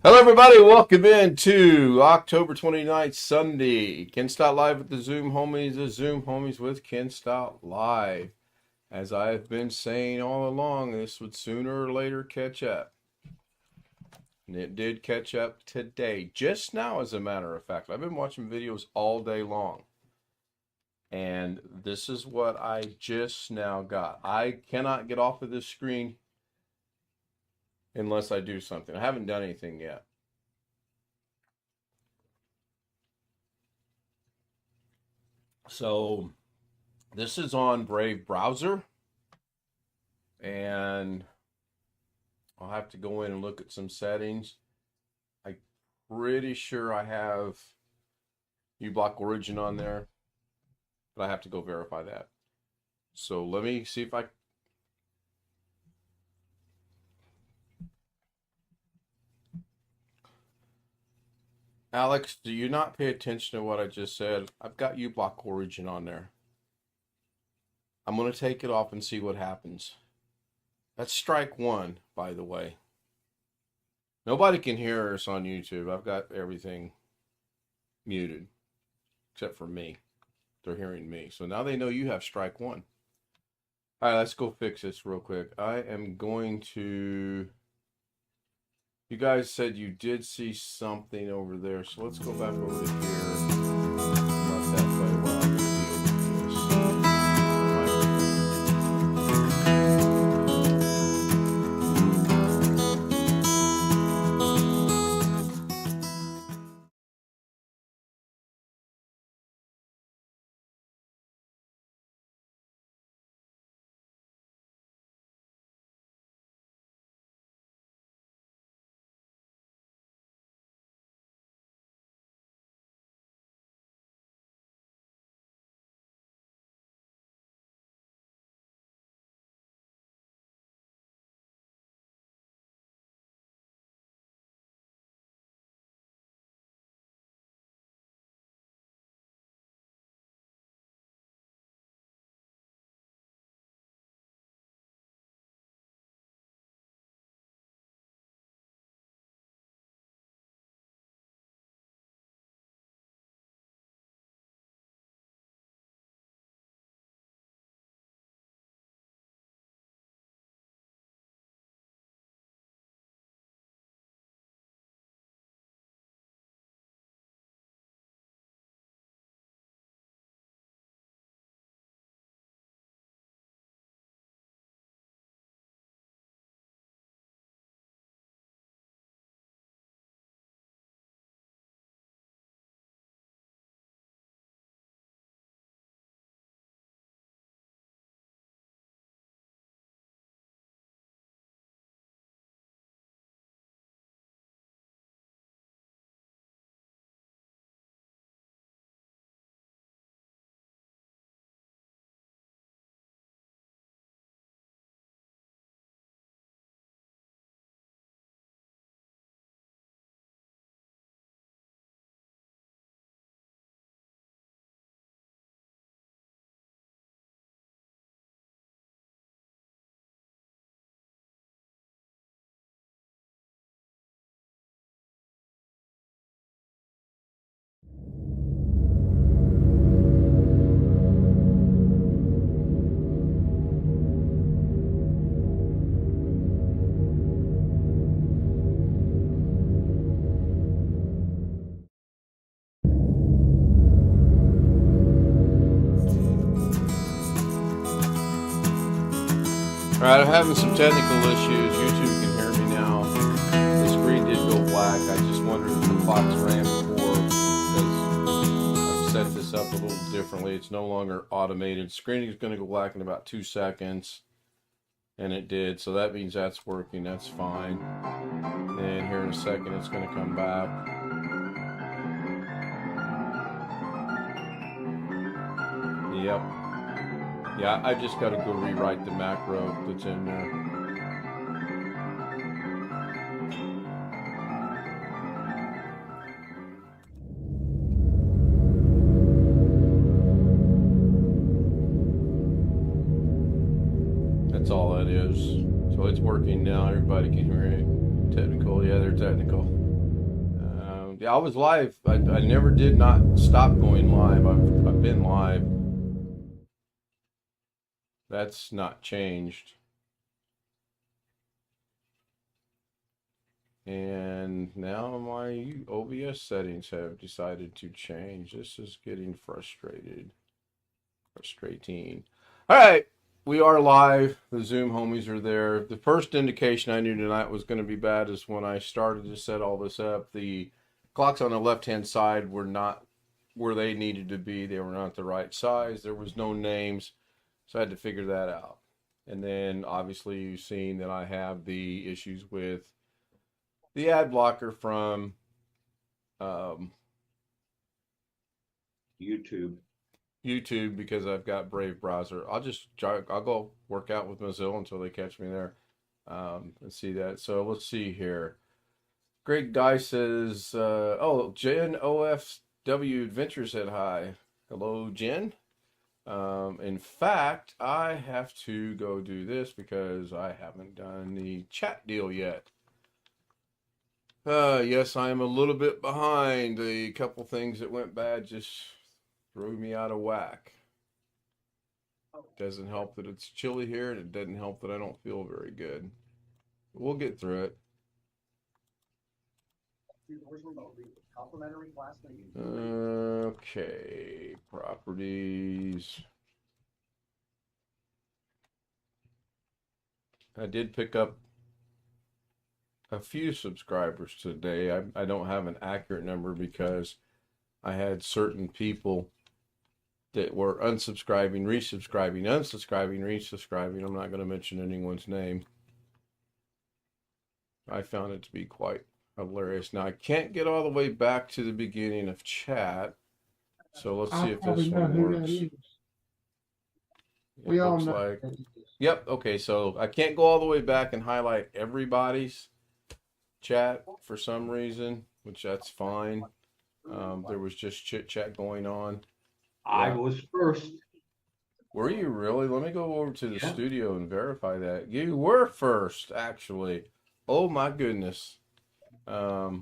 Hello, everybody. Welcome in to October 29th, Sunday. Ken Stout Live with the Zoom Homies. The Zoom Homies with Ken Stout Live. As I have been saying all along, this would sooner or later catch up. And it did catch up today. Just now, as a matter of fact. I've been watching videos all day long. And this is what I just now got. I cannot get off of this screen unless I do something. I haven't done anything yet. So this is on Brave browser, and I'll have to go in and look at some settings. I'm pretty sure I have uBlock Origin on there, but I have to go verify that. So let me see if I Alex, do you not pay attention to what I just said? I've got uBlock Origin on there. I'm going to take it off and see what happens. That's strike one, by the way. Nobody can hear us on YouTube. I've got everything muted, except for me. They're hearing me. So now they know you have strike one. All right, let's go fix this real quick. I am going to... You guys said you did see something over there, so let's go back over to here. Not that way while I'm dealing with Alright, I'm having some technical issues. YouTube can hear me now. The screen did go black. I just wondered if the clocks ran before, because I've set this up a little differently. It's no longer automated. Screen is going to go black in about 2 seconds. And it did, so that means that's working. That's fine. And here in a second, it's going to come back. Yep. Yeah, I just got to go rewrite the macro that's in there. That's all that is. So it's working now. Everybody can hear it. Technical. Yeah, they're technical. Yeah, I was live. I never did not stop going live. I've been live. That's not changed. And now my OBS settings have decided to change. This is getting frustrating. All right, we are live. The Zoom homies are there. The first indication I knew tonight was going to be bad is when I started to set all this up. The clocks on the left-hand side were not where they needed to be. They were not the right size. There was no names, so I had to figure that out. And then obviously you've seen that I have the issues with the ad blocker from YouTube because I've got Brave browser. I'll go work out with Mozilla until they catch me there, and see that. So let's see here. Greg Dye says, "Oh, Jen OFW Adventure said hi. Hello, Jen. In fact, I have to go do this because I haven't done the chat deal yet. Yes, I am a little bit behind. A couple things that went bad just threw me out of whack. Doesn't help that it's chilly here, and it doesn't help that I don't feel very good. We'll get through it. Okay, properties. I did pick up a few subscribers today. I don't have an accurate number because I had certain people that were unsubscribing, resubscribing, unsubscribing, resubscribing. I'm not going to mention anyone's name. I found it to be quite hilarious. Now, I can't get all the way back to the beginning of chat, so let's see if this one works. We all know. Like, yep, okay, so I can't go all the way back and highlight everybody's chat for some reason, which that's fine. There was just chit chat going on. I was first. Were you really? Let me go over to the studio and verify that. You were first, actually. Oh my goodness. Let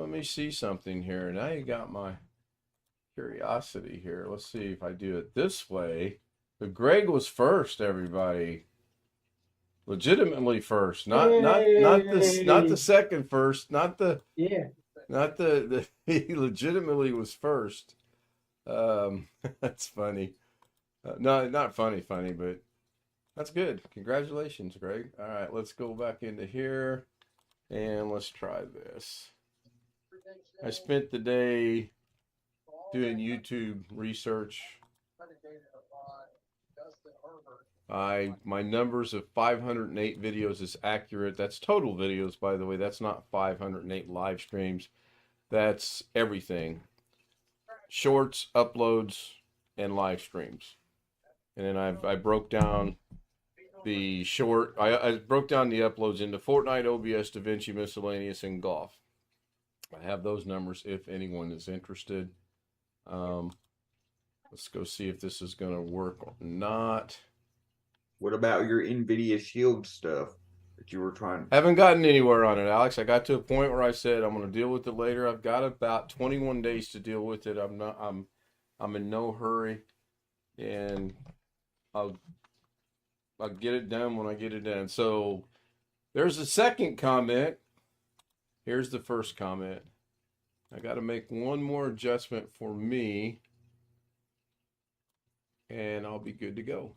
me see something here. Now you got my curiosity here. Let's see if I do it this way. But Greg was first, everybody. Legitimately first. Not the second first. He legitimately was first. That's funny. No, not funny, but that's good. Congratulations, Greg. All right, let's go back into here and let's try this. I spent the day doing YouTube research. My numbers of 508 videos is accurate. That's total videos, by the way. That's not 508 live streams. That's everything. Shorts, uploads, and live streams. And then I broke down the I broke down the uploads into Fortnite, OBS, DaVinci, Miscellaneous, and Golf. I have those numbers if anyone is interested. Let's go see if this is going to work or not. What about your NVIDIA Shield stuff that you were trying? Haven't gotten anywhere on it, Alex. I got to a point where I said I'm going to deal with it later. I've got about 21 days to deal with it. I'm in no hurry, and I'll get it done when I get it done. So there's a second comment. Here's the first comment. I got to make one more adjustment for me, and I'll be good to go.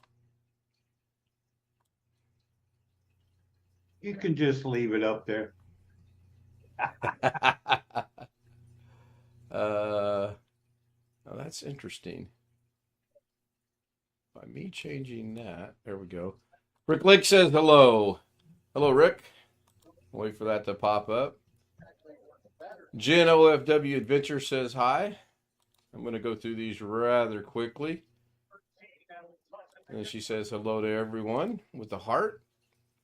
You can just leave it up there. Now that's interesting. By me changing that, there we go. Rick Lake says hello. Hello, Rick. Wait for that to pop up. Jen OFW Adventure says hi. I'm going to go through these rather quickly. And she says hello to everyone with the heart.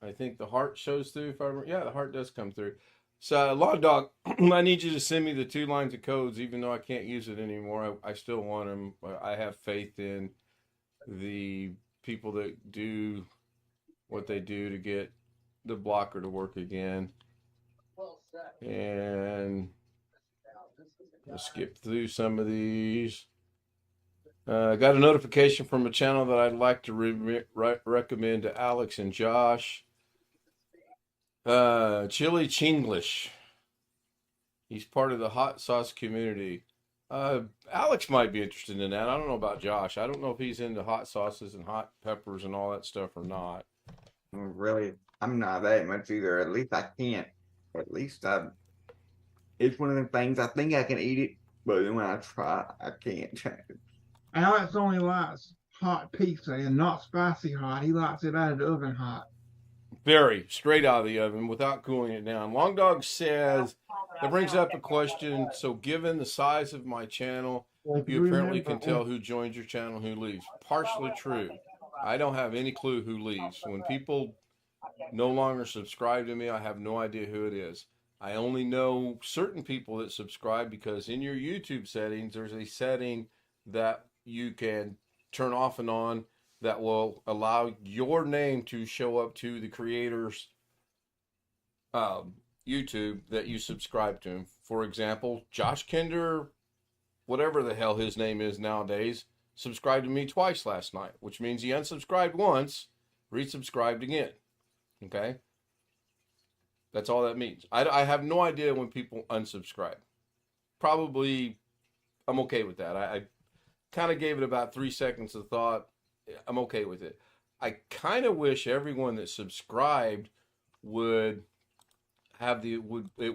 I think the heart shows through. Yeah, the heart does come through. So, Law Dog, I need you to send me the 2 lines of codes, even though I can't use it anymore. I still want them. I have faith in the people that do what they do to get the blocker to work again. And let's skip through some of these. Got a notification from a channel that I'd like to recommend to Alex and Josh. Chili Chinglish. He's part of the hot sauce community. Alex might be interested in that. I don't know about Josh. I don't know if he's into hot sauces and hot peppers and all that stuff or not. Really, I'm not that much either. At least I can't. At least I. It's one of the things I think I can eat it, but then when I try, I can't. Alex only likes hot pizza and not spicy hot. He likes it out of the oven hot. Very straight out of the oven without cooling it down. Long Dog says, that brings up a question. So, given the size of my channel, you apparently can tell who joins your channel and who leaves. Partially true. I don't have any clue who leaves. When people no longer subscribe to me, I have no idea who it is. I only know certain people that subscribe because in your YouTube settings, there's a setting that you can turn off and on that will allow your name to show up to the creator's YouTube that you subscribe to. For example, Josh Kinder, whatever the hell his name is nowadays, subscribed to me twice last night, which means he unsubscribed once, resubscribed again. Okay? That's all that means. I have no idea when people unsubscribe. Probably, I'm okay with that. I kind of gave it about 3 seconds of thought. I'm okay with it. I kind of wish everyone that subscribed would have it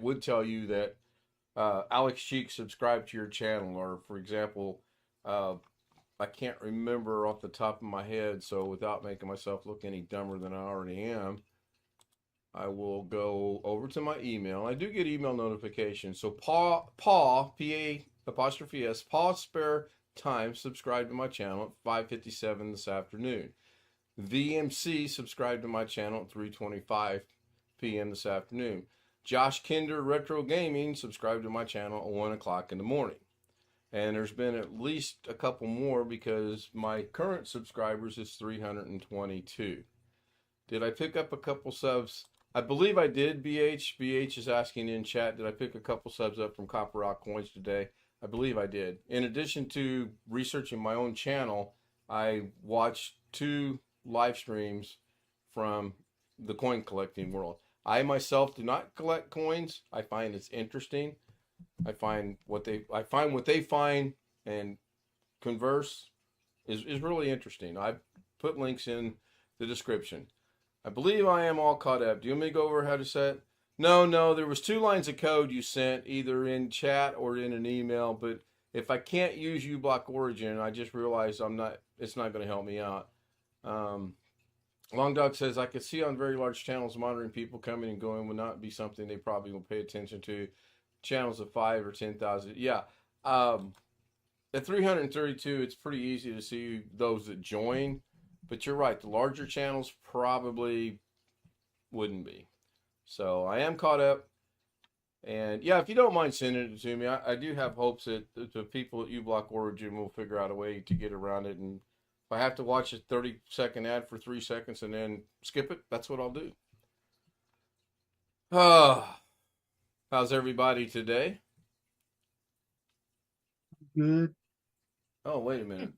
would tell you that Alex Cheek subscribed to your channel, or for example, I can't remember off the top of my head, so without making myself look any dumber than I already am, I will go over to my email. I do get email notifications. So Paul, P-A''S, Paul Spare Time subscribed to my channel at 5:57 this afternoon. VMC subscribed to my channel at 3:25 p.m. this afternoon. Josh Kinder Retro Gaming subscribed to my channel at 1 o'clock in the morning. And there's been at least a couple more because my current subscribers is 322. Did I pick up a couple subs? I believe I did, BH. BH is asking in chat, did I pick a couple subs up from Copper Rock Coins today? I believe I did. In addition to researching my own channel, I watched 2 live streams from the coin collecting world. I myself do not collect coins. I find it's interesting. I find what they find and converse is really interesting. I put links in the description. I believe I am all caught up. Do you want me to go over how to set? No, there was 2 lines of code you sent either in chat or in an email, but if I can't use uBlock Origin, I just realized it's not going to help me out. Long Dog says, I could see on very large channels monitoring people coming and going would not be something they probably will pay attention to. Channels of 5 or 10,000. Yeah. At 332, it's pretty easy to see those that join. But you're right, the larger channels probably wouldn't be. So I am caught up. And yeah, if you don't mind sending it to me, I do have hopes that the people at uBlock Origin will figure out a way to get around it. And if I have to watch a 30-second ad for 3 seconds and then skip it, that's what I'll do. How's everybody today? Good. Oh, wait a minute.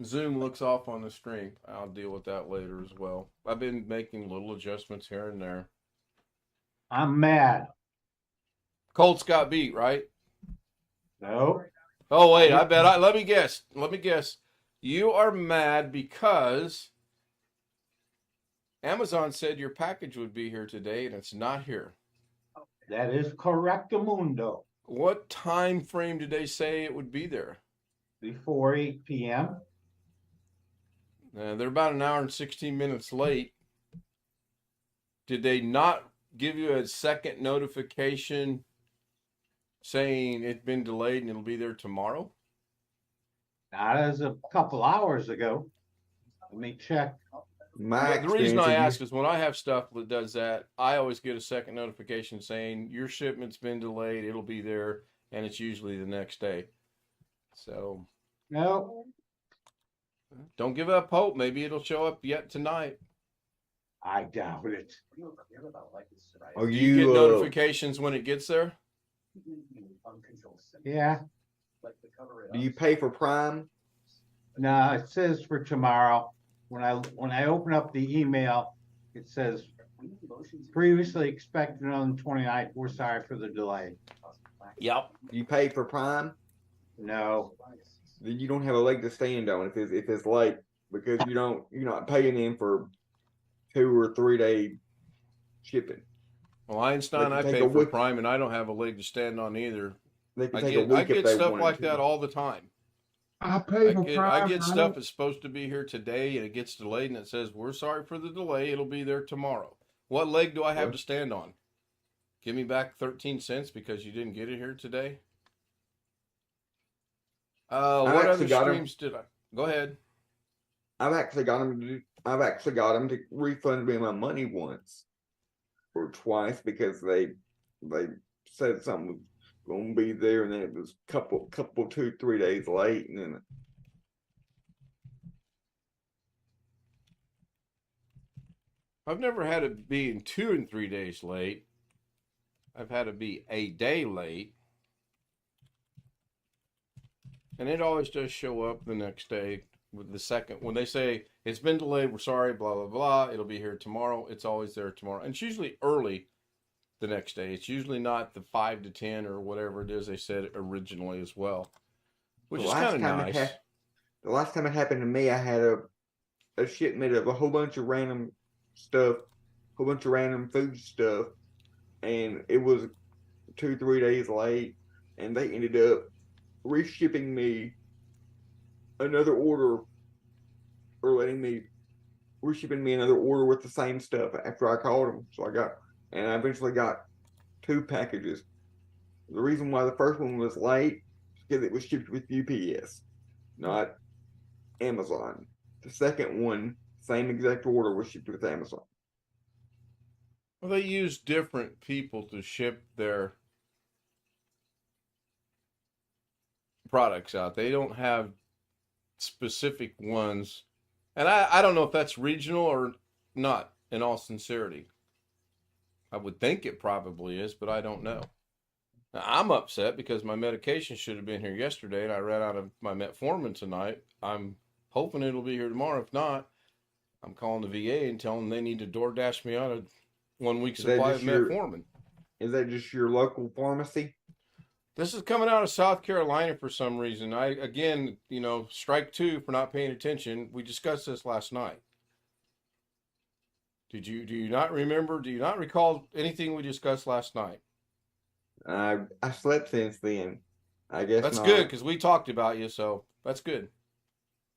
Zoom looks off on the stream. I'll deal with that later as well. I've been making little adjustments here and there. I'm mad. Colts got beat, right? No. Oh, wait, let me guess. You are mad because Amazon said your package would be here today and it's not here. That is correctamundo. What time frame did they say it would be there? Before 8 p.m. They're about an hour and 16 minutes late. Did they not give you a second notification saying it's been delayed and it'll be there tomorrow? Not as a couple hours ago. Let me check. My The reason I experience, ask is when I have stuff that does that, I always get a second notification saying your shipment's been delayed. It'll be there, and it's usually the next day. So No. don't give up hope. Maybe it'll show up yet tonight. I doubt it. Are Do you get you notifications when it gets there? Yeah, do you pay for Prime? no, it says for tomorrow. When I open up the email, it says previously expected on the 29th. We're sorry for the delay. Yep. Do you pay for Prime? No, Then you don't have a leg to stand on if it's late because you're not paying in for 2 or 3 day shipping. Well, Einstein, They I can take pay a for week. Prime, and I don't have a leg to stand on either. They can I take a get I week if get they stuff wanted like to. that all the time. I pay for I Prime. get I stuff don't. that's supposed to be here today, and it gets delayed, and it says we're sorry for the delay. It'll be there tomorrow. What leg do I have Well, to stand on? Give me back 13 cents because you didn't get it here today. I've What other actually got them. streams did I? Go ahead. I've actually got them to refund me my money once or twice because they said something was going to be there and then it was couple 2-3 days late and then I've never had it being 2 and 3 days late. I've had it be a day late. And it always does show up the next day with the second. When they say it's been delayed, we're sorry, blah, blah, blah. It'll be here tomorrow. It's always there tomorrow. And it's usually early the next day. It's usually not the 5 to 10 or whatever it is they said originally as well, which the is kind of nice. The last time it happened to me, I had a shipment of a whole bunch of random stuff, whole bunch of random food stuff, and it was 2-3 days late, and they ended up reshipping me another order or letting me reshipping me another order with the same stuff after I called them. So I eventually got 2 packages. The reason why the first one was late is because it was shipped with UPS, not Amazon. The second one, same exact order, was shipped with Amazon. Well, they use different people to ship their products out. They don't have specific ones. And I don't know if that's regional or not, in all sincerity. I would think it probably is, but I don't know. Now, I'm upset because my medication should have been here yesterday and I ran out of my metformin tonight. I'm hoping it'll be here tomorrow. If not, I'm calling the VA and telling them they need to DoorDash me out a 1 week supply of metformin. Is that just your local pharmacy? This is coming out of South Carolina for some reason. Again, strike 2 for not paying attention. We discussed this last night. Do you not remember? Do you not recall anything we discussed last night? I slept since then. I guess That's not. good because we talked about you, so that's good.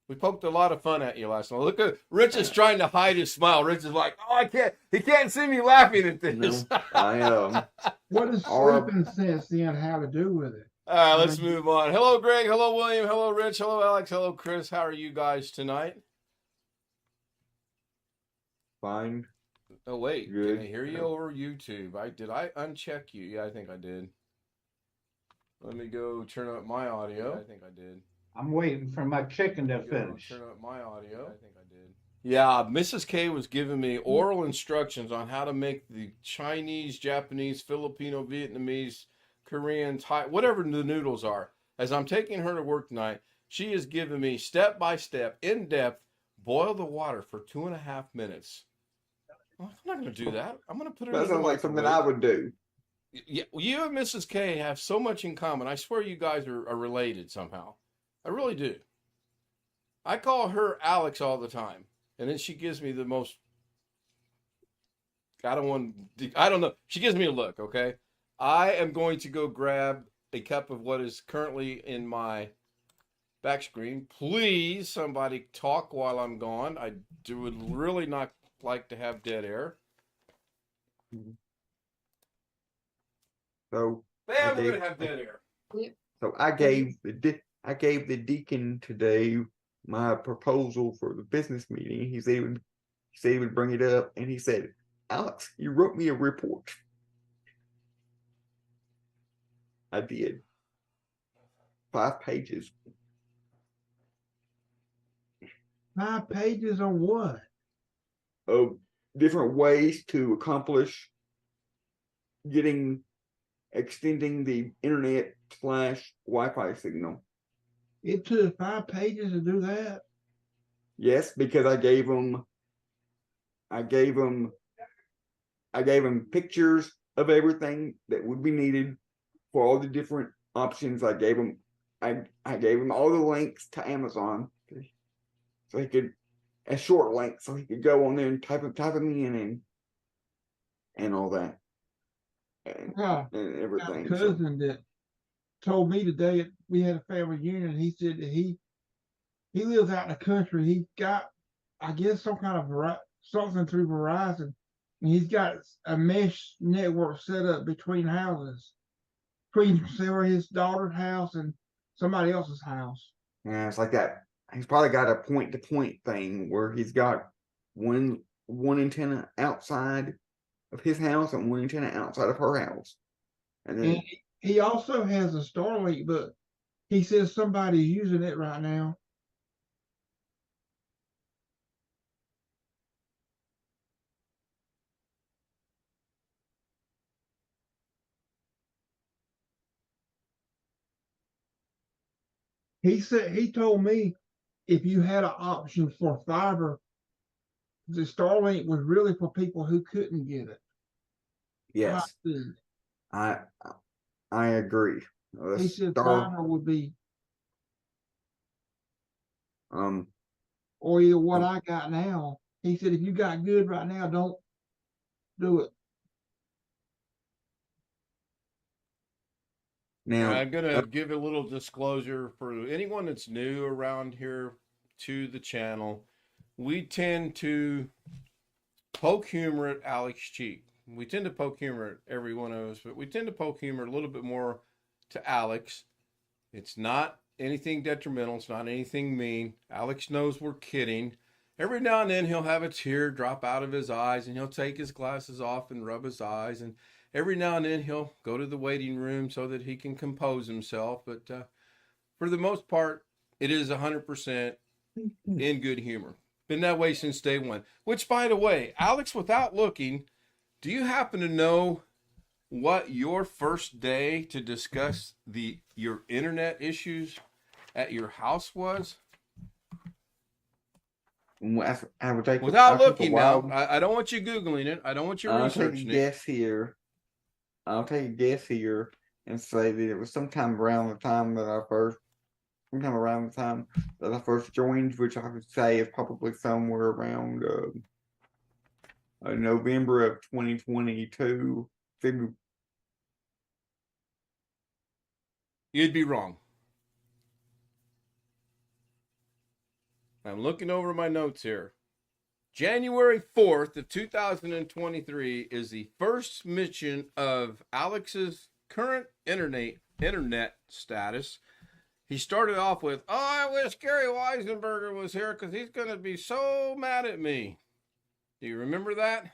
We poked a lot of fun at you last night. Look at Rich is trying to hide his smile. Rich is like, oh, I can't. He can't see me laughing at this. No, I What does Or- sleeping since then have to do with it? All right, let's move on. Hello, Greg. Hello, William. Hello, Rich. Hello, Alex. Hello, Chris. How are you guys tonight? fine. Oh wait, Good. can I hear you over YouTube? Did I uncheck you? Yeah, I think I did. Let me go turn up my audio. I think I did. I'm waiting for my chicken to finish. Turn up my audio. I think I did. Yeah, Mrs. K was giving me oral instructions on how to make the Chinese, Japanese, Filipino, Vietnamese, Korean, Thai, whatever the noodles are. As I'm taking her to work tonight, she is giving me step by step, in depth, boil the water for 2.5 minutes. I'm not going to do that. I'm going to put it in That the sounds like something I microwave. would do. Yeah, you and Mrs. K have so much in common. I swear you guys are related somehow. I really do. I call her Alex all the time, and then she gives me the most. I don't know. She gives me a look. Okay, I am going to go grab a cup of what is currently in my back screen. Please, somebody talk while I'm gone. Would really not like to have dead air. So Bam, we're Okay. gonna have dead air. So I gave the deacon today my proposal for the business meeting. He said he would bring it up, and he said, "Alex, you wrote me a report." I did. 5 pages. 5 pages on what? Of different ways to accomplish extending the internet / Wi-Fi signal. It took 5 pages to do that. Yes, because I gave them pictures of everything that would be needed for all the different options. I gave them all the links to Amazon, so he could a short link, so he could go on there and type them in and all that, and Yeah, got a everything. So, cousin that told me today we had a family reunion. He said that he lives out in the country. He got, I guess, some kind of something through Verizon, and he's got a mesh network set up between houses, between his daughter's house and somebody else's house. yeah, it's like that. He's probably got a point-to-point thing where he's got one antenna outside of his house and one antenna outside of her house, and then And he also has a Starlink, but he says somebody's using it right now. He told me if you had an option for fiber, the Starlink was really for people who couldn't get it. yes, I agree. He said fiber would be, or either what I got now. He said if you got good right now, don't do it. Now, I'm going to give a little disclosure for anyone that's new around here to the channel. We tend to poke humor at Alex Cheek. We tend to poke humor at every one of us, but we tend to poke humor a little bit more to Alex. It's not anything detrimental. It's not anything mean. Alex knows we're kidding. Every now and then he'll have a tear drop out of his eyes, and he'll take his glasses off and rub his eyes, and every now and then he'll go to the waiting room so that he can compose himself. But for the most part, it is 100% in good humor. Been that way since day one. Which, by the way, Alex, without looking, do you happen to know what your first day to discuss your internet issues at your house was? I would take without looking now. I don't want you Googling it. I don't want you researching it. I'll take a guess here and say that it was sometime around the time that I first joined, which I would say is probably somewhere around November of 2022. You'd be wrong. I'm looking over my notes here. January 4th of 2023 is the first mention of Alex's current internet status. He started off with, "Oh, I wish Gary Weisenberger was here because he's going to be so mad at me." Do you remember that?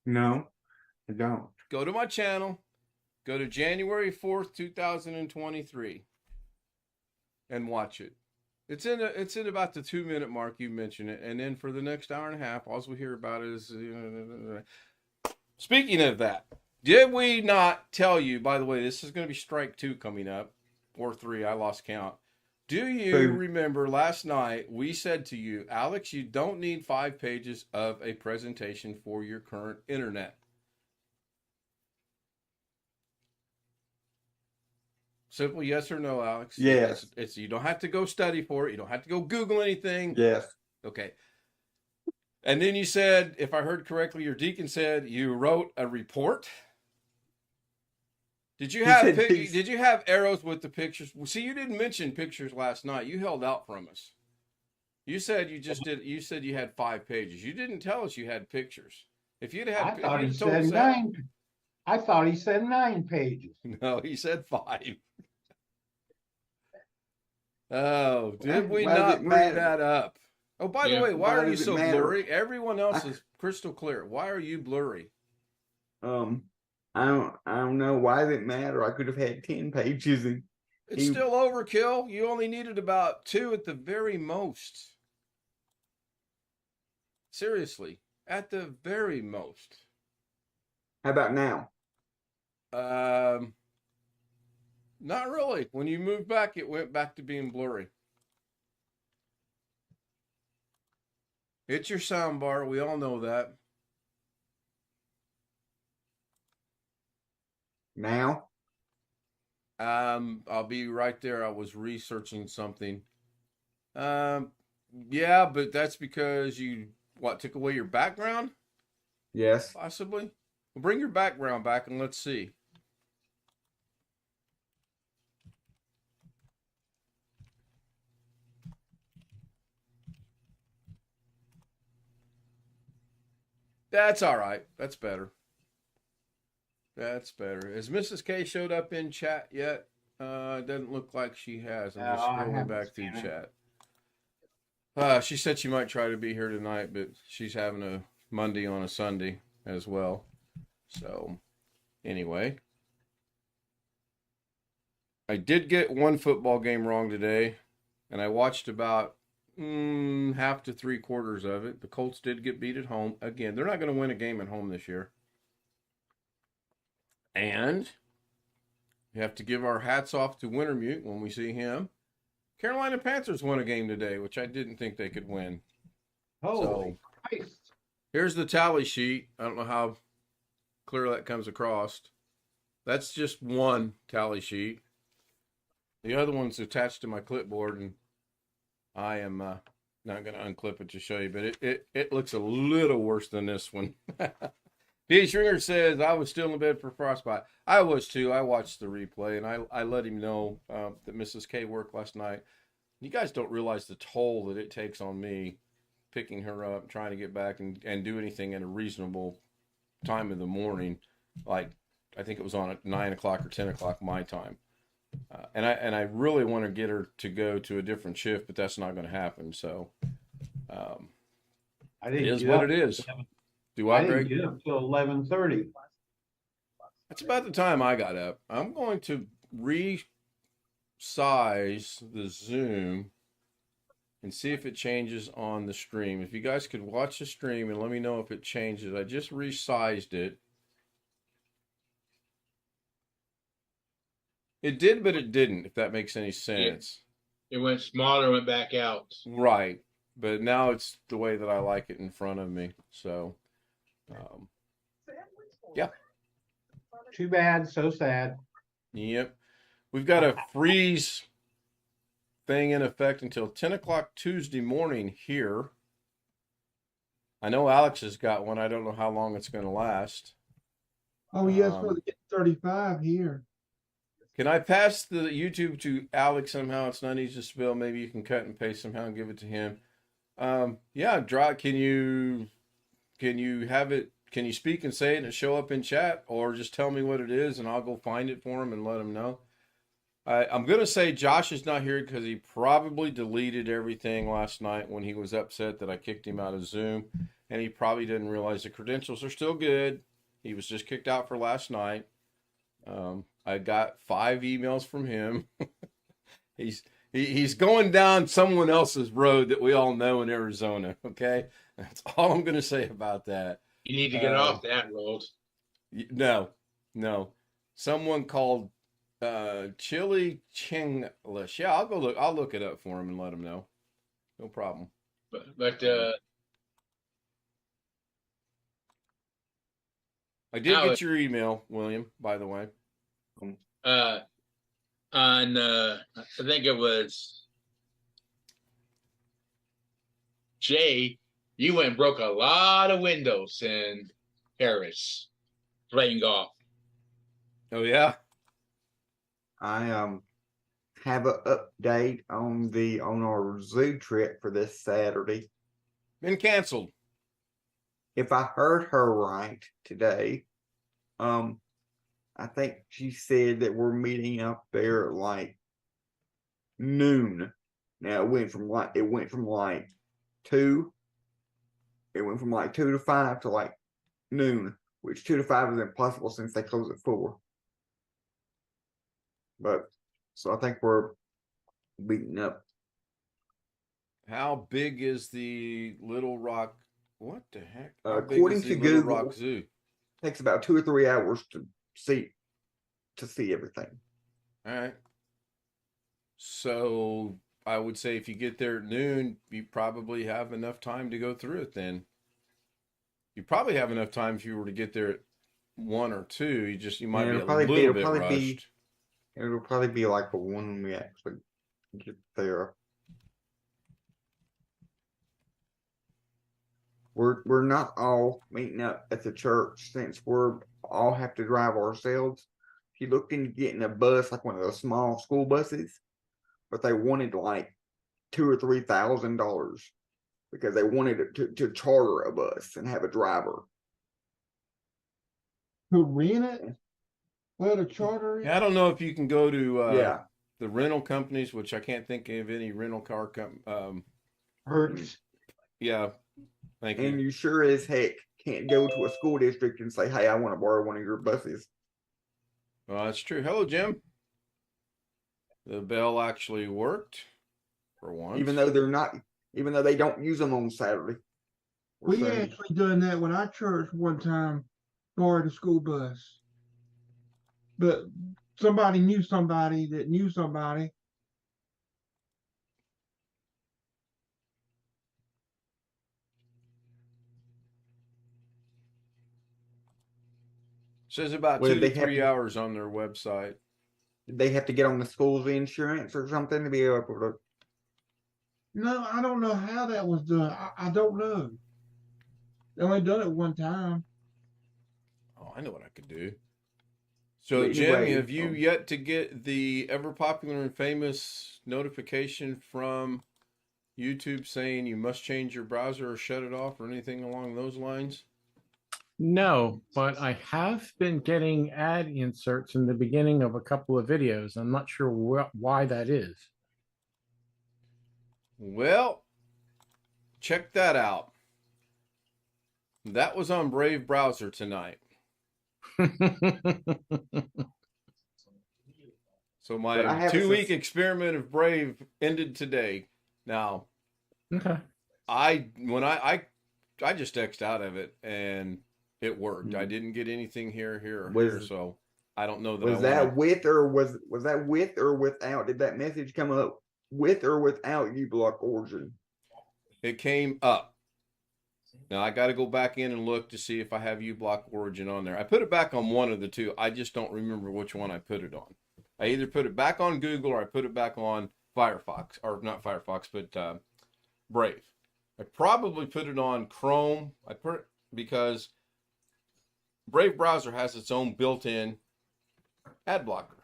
No, I don't. Go to my channel. Go to January 4th, 2023 and watch it. It's in about the 2-minute mark. You mention it, and then for the next hour and a half, all we hear about is. Speaking of that, did we not tell you? By the way, this is going to be strike 2 coming up, or 3. I lost count. Do you remember last night we said to you, Alex, you don't need 5 pages of a presentation for your current internet? Simple yes or no, Alex? Yes. It's you don't have to go study for it. You don't have to go Google anything. Yes. Okay. And then you said, if I heard correctly, your deacon said you wrote a report. Did you have arrows with the pictures? See, you didn't mention pictures last night. You held out from us. You said you just did. You said you had 5 pages. You didn't tell us you had pictures. If you'd had, I thought he said 9. I thought he said 9 pages. No, he said 5. Oh, did we not bring that up? Oh, by the way, why are you so blurry? Everyone else is crystal clear. Why are you blurry? I don't know. Why does it matter? I could have had 10 pages. It's still overkill. You only needed about 2 at the very most. Seriously, at the very most. How about now? Um, Not really. When you moved back, it went back to being blurry. It's your sound bar. We all know that. Now? I'll be right there. I was researching something. Yeah, but that's because you took away your background, Yes. possibly. Well, bring your background back and let's see. That's all right. That's better. That's better. Has Mrs. K showed up in chat yet? It doesn't look like she has. I'm No, just I scrolling haven't back through seen it. chat. She said she might try to be here tonight, but she's having a Monday on a Sunday as well. So, anyway, I did get one football game wrong today, and I watched about half to 3/4 of it. The Colts did get beat at home. Again, they're not going to win a game at home this year. And we have to give our hats off to Wintermute when we see him. Carolina Panthers won a game today, which I didn't think they could win. Holy Christ. Here's the tally sheet. I don't know how clear that comes across. That's just one tally sheet. The other one's attached to my clipboard, and I am not going to unclip it to show you, but it looks a little worse than this one. D. Stringer says, I was still in bed for frostbite. I was too. I watched the replay, and I let him know that Mrs. K worked last night. You guys don't realize the toll that it takes on me picking her up, trying to get back and do anything at a reasonable time in the morning. Like, I think it was on at 9 o'clock or 10 o'clock my time. And I really want to get her to go to a different shift, but that's not going to happen. So I it didn't is get what up it is. till- Do I I, didn't Greg? get up till 11:30. That's about the time I got up. I'm going to resize the Zoom and see if it changes on the stream. If you guys could watch the stream and let me know if it changes. I just resized it. It did, but it didn't, if that makes any sense. It went smaller, went back out. Right. But now it's the way that I like it in front of me. So, yeah. Too bad, so sad. Yep. We've got a freeze thing in effect until 10 o'clock Tuesday morning here. I know Alex has got one. I don't know how long it's going to last. Oh, yes, for the 35 here. Can I pass the YouTube to Alex somehow? It's not easy to spell. Maybe you can cut and paste somehow and give it to him. Yeah, can you have it? Can you speak and say it and it show up in chat, or just tell me what it is and I'll go find it for him and let him know? I'm gonna say Josh is not here because he probably deleted everything last night when he was upset that I kicked him out of Zoom, and he probably didn't realize the credentials are still good. He was just kicked out for last night. I got 5 emails from him. He's going down someone else's road that we all know in Arizona. Okay, that's all I'm going to say about that. You need to get off that road. No. Someone called Chili Chinglish. Yeah, I'll go look. I'll look it up for him and let him know. No problem. But I did Alex, get your email, William. By the way. on I think it was Jay, you went and broke a lot of windows in Paris playing golf. Oh yeah. I have an update on our zoo trip for this Saturday. Been canceled. If I heard her right today, I think she said that we're meeting up there at like noon. Now it went from like 2. It went from like 2 to 5 to like noon, which 2 to 5 is impossible since they close at 4. But so I think we're beating up. How big is the Little Rock What the heck? How big According is the to Little Google, Rock Zoo? takes about 2 or 3 hours see to see everything. All right. So I would say if you get there at noon, you probably have enough time to go through it then. You probably have enough time if you were to get there at 1 or 2. You might be a little bit rushed. It'll probably be like a one when we actually get there. We're not all meeting up at the church since we're all have to drive ourselves. If you looked into getting a bus, like one of those small school buses, but they wanted like $2,000 or $3,000 because they wanted it to charter a bus and have a driver. To rent it? Well, to charter it? Yeah, I don't know if you can go to Yeah, the rental companies, which I can't think of any rental car Hertz. yeah, thank and you. you sure as heck can't go to a school district and say, "Hey, I want to borrow one of your buses." Well, that's true. Hello, Jim. The bell actually worked for once. Even though they don't use them on Saturday. or We Sunday. actually done that with our church one time, borrowed a school bus. But somebody knew somebody that knew somebody. Says about Well, 2 they to have 3 to- hours on their website. They have to get on the school's insurance or something to be able to. No, I don't know how that was done. I don't know. They only done it one time. Oh, I know what I could do. So, But Jim, anyway, have you yet to get the ever popular and famous notification from YouTube saying you must change your browser or shut it off or anything along those lines? No, but I have been getting ad inserts in the beginning of a couple of videos. I'm not sure why that is. Well, check that out. That was on Brave Browser tonight. So But I my have a 2-week experiment of Brave ended today. Now, Okay. I just X'd out of it and it worked. I didn't get anything here or here, so I don't know that Was that with or was that with or without? Did that message come up with or without uBlock Origin? It came up. Now I got to go back in and look to see if I have uBlock Origin on there. I put it back on one of the two. I just don't remember which one I put it on. I either put it back on Google or I put it back on Firefox, or not Firefox, but Brave. I probably put it on Chrome. Because Brave browser has its own built-in ad blocker.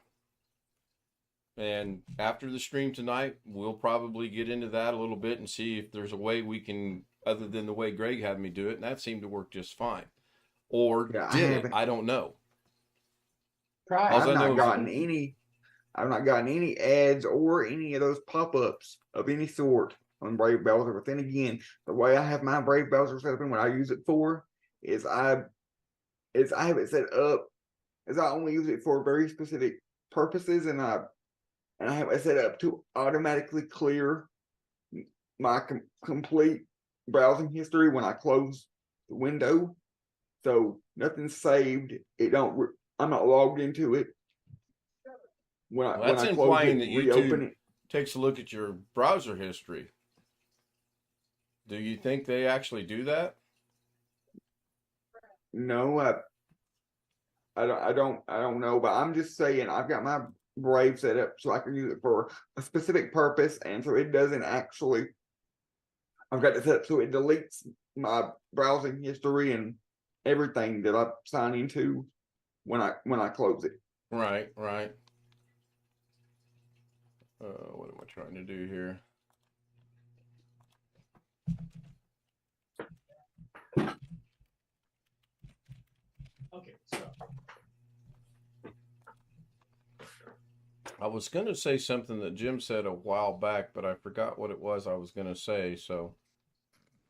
And after the stream tonight, we'll probably get into that a little bit and see if there's a way we can, other than the way Greg had me do it, and that seemed to work just fine. Or did it? I don't know. I've not gotten any ads or any of those pop-ups of any sort on Brave browser. But then again, the way I have my Brave browser set up and what I use it for is I have it set up as I only use it for very specific purposes, and I have it set up to automatically clear my complete browsing history when I close the window. So nothing's saved. I'm not logged into it. That's implying that YouTube takes a look at your browser history. Do you think they actually do that? No, I don't know, but I'm just saying I've got my Brave set up so I can use it for a specific purpose, and so it doesn't actually. I've got it set up so it deletes my browsing history and everything that I sign into when I close it. Right. What am I trying to do here? Okay, so I was going to say something that Jim said a while back, but I forgot what it was I was going to say. So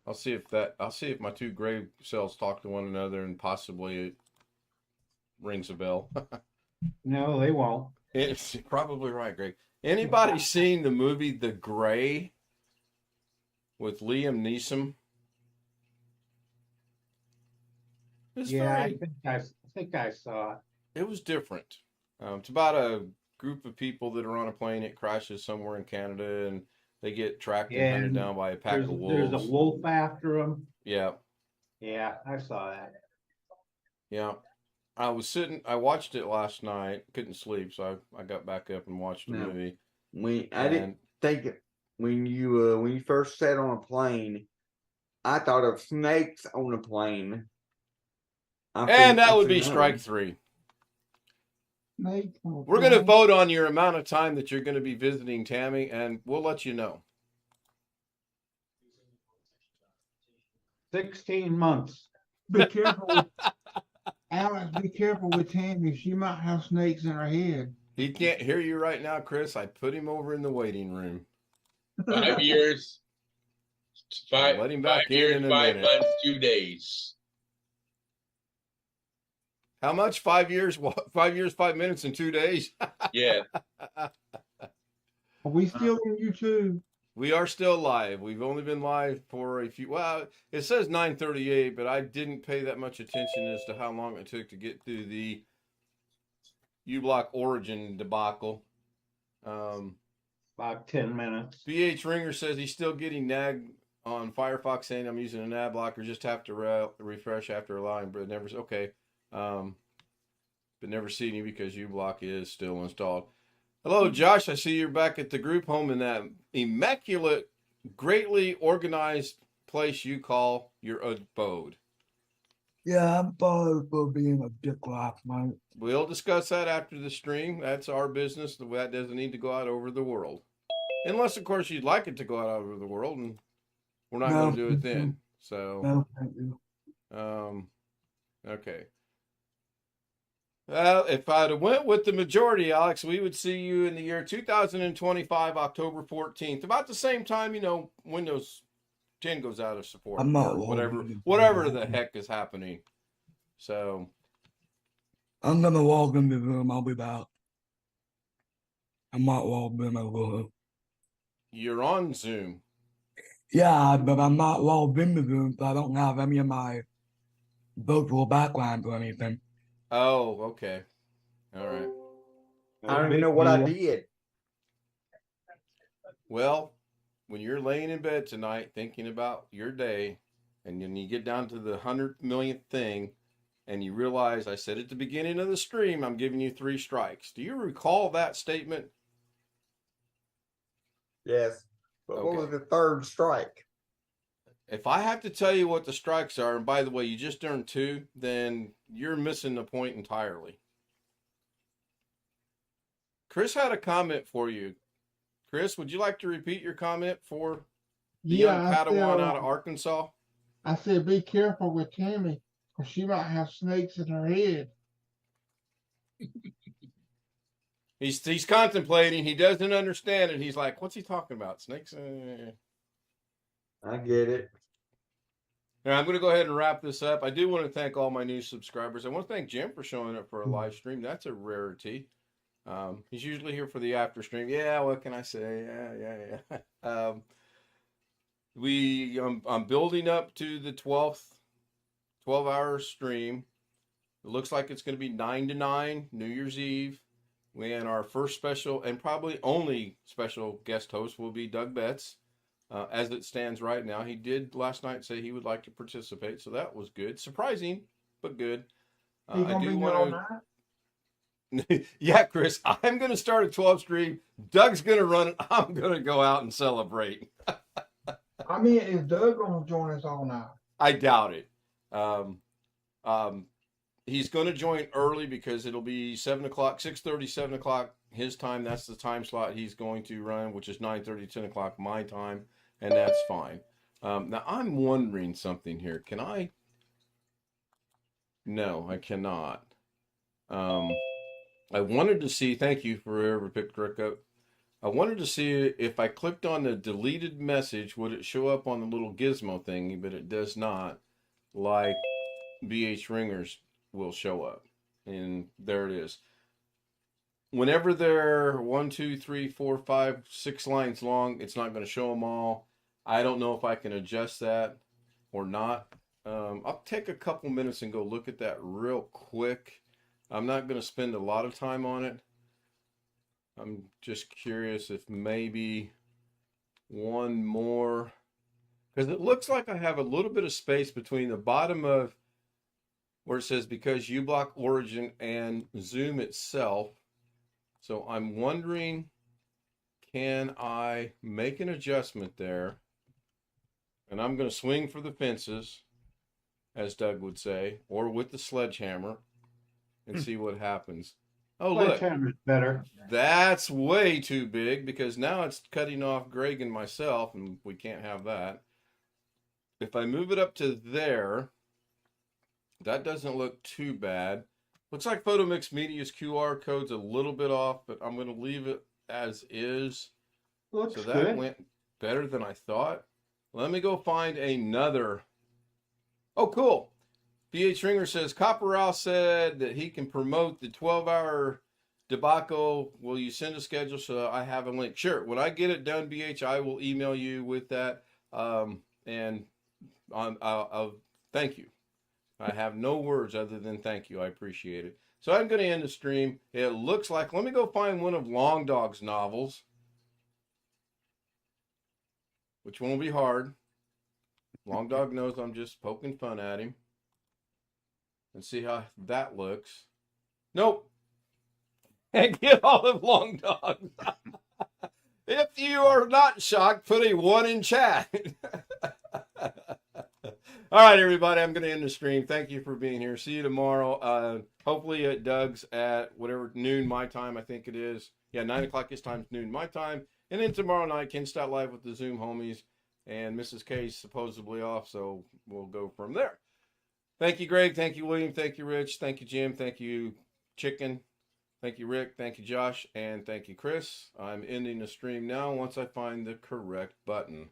I'll see if my two grave cells talk to one another and possibly it rings a bell. No, they won't. It's probably right, Greg. Anybody seen the movie The Gray with Liam Neeson? It's Yeah, very, I think I saw it. it was different. It's about a group of people that are on a plane. It crashes somewhere in Canada, and they get tracked and Yeah, hunted and down by a pack of there's a wolves. wolf after him. Yeah, Yeah, I saw that. yeah. I watched it last night. Couldn't sleep, so I got back up and watched the No. movie. I didn't think when you first sat on a plane, I thought of snakes on a plane. And that would be no. strike 3. Snakes on a We're going to plane. vote on your amount of time that you're going to be visiting Tammy, and we'll let you know. 16 months. Be careful with Alex. Be careful with Tammy. She might have snakes in her head. He can't hear you right now, Chris. I put him over in the waiting room. 5 years. I'll Five, let him 5 back in years, a 5 minute. months, 2 days. How much? 5 years? 5 years, 5 minutes, and 2 days. Yeah. Are we still on YouTube? We are still live. We've only been live for a few. Well, it says 9:38, but I didn't pay that much attention as to how long it took to get through the U-Block Origin debacle. About 10 minutes. BH Ringer says he's still getting nagged on Firefox, saying I'm using an ad blocker. Just have to refresh after allowing, but never. Okay, but never seen you because U-Block is still installed. Hello, Josh. I see you're back at the group home in that immaculate, greatly organized place you call your abode. Yeah, I'm sorry for being a dick last night. We'll discuss that after the stream. That's our business. That doesn't need to go out over the world. Unless, of course, you'd like it to go out over the world, and we're not going to do it then. So, No, thank you. okay. Well, if I'd have went with the majority, Alex, we would see you in the year 2025, October 14th. About the same time, Windows 10 goes out of support. I'm not or whatever logging in. whatever the heck is happening. So I'm gonna log in the room. I'll be back. I'm not logged in over. you're on Zoom. Yeah, but I'm not logged in the room, so I don't have any of my virtual background or anything. Oh, okay. All right. I don't even know what I did. Well, when you're laying in bed tonight thinking about your day, and then you get down to the 100 millionth thing, and you realize I said at the beginning of the stream, I'm giving you 3 strikes. Do you recall that statement? Yes. But what Okay. was the third strike? If I have to tell you what the strikes are, and by the way, you just earned 2, then you're missing the point entirely. Chris had a comment for you. Chris, would you like to repeat your comment for the young Padawan out of Arkansas? I said, be careful with Tammy, because she might have snakes in her head. He's contemplating. He doesn't understand it. He's like, what's he talking about? Snakes? I get it. Now, I'm going to go ahead and wrap this up. I do want to thank all my new subscribers. I want to thank Jim for showing up for a live stream. That's a rarity. He's usually here for the after stream. Yeah, what can I say? Yeah. I'm building up to the 12-hour stream. It looks like it's going to be 9 to 9, New Year's Eve. And our first special and probably only special guest host will be Doug Betts. As it stands right now, he did last night say he would like to participate, so that was good. Surprising, but good. He gonna be here all night? Yeah, Chris, I'm going to start a 12 stream. Doug's going to run it. I'm going to go out and celebrate. I mean, is Doug gonna join us all night? I doubt it. He's going to join early because it'll be 7 o'clock, 6:30, 7 o'clock his time. That's the time slot he's going to run, which is 9:30, 10 o'clock my time, and that's fine. Now, I'm wondering something here. Can I? No, I cannot. I wanted to see, thank you for whoever picked Rick up. I wanted to see if I clicked on the deleted message, would it show up on the little gizmo thingy, but it does not, like BH Ringers will show up. And there it is. Whenever they're 1, 2, 3, 4, 5, 6 lines long, it's not going to show them all. I don't know if I can adjust that or not. I'll take a couple minutes and go look at that real quick. I'm not going to spend a lot of time on it. I'm just curious if maybe one more, because it looks like I have a little bit of space between the bottom of where it says because uBlock origin and Zoom itself. So I'm wondering, can I make an adjustment there? And I'm going to swing for the fences, as Doug would say, or with the sledgehammer and see what happens. Oh, look, Sledgehammer's better. that's way too big because now it's cutting off Greg and myself, and we can't have that. If I move it up to there, that doesn't look too bad. Looks like Photomix Media's QR code's a little bit off, but I'm going to leave it as is. Looks So that good. went better than I thought. Let me go find another. Oh, cool. BH Ringer says, Copperal said that he can promote the 12-hour debacle. Will you send a schedule so I have a link? Sure. When I get it done, BH, I will email you with that. And I'll thank you. I have no words other than thank you. I appreciate it. So I'm going to end the stream. It looks like, let me go find one of Long Dog's novels, which won't be hard. Long Dog knows I'm just poking fun at him. And see how that looks. Nope. And get all of Long Dog. If you are not shocked, put a 1 in chat. All right, everybody, I'm going to end the stream. Thank you for being here. See you tomorrow. Hopefully at Doug's at whatever, noon my time, I think it is. Yeah, 9 o'clock his time, noon my time. And then tomorrow night, Ken Stout Live with the Zoom homies. And Mrs. K's supposedly off, so we'll go from there. Thank you, Greg. Thank you, William. Thank you, Rich. Thank you, Jim. Thank you, Chicken. Thank you, Rick. Thank you, Josh. And thank you, Chris. I'm ending the stream now once I find the correct button.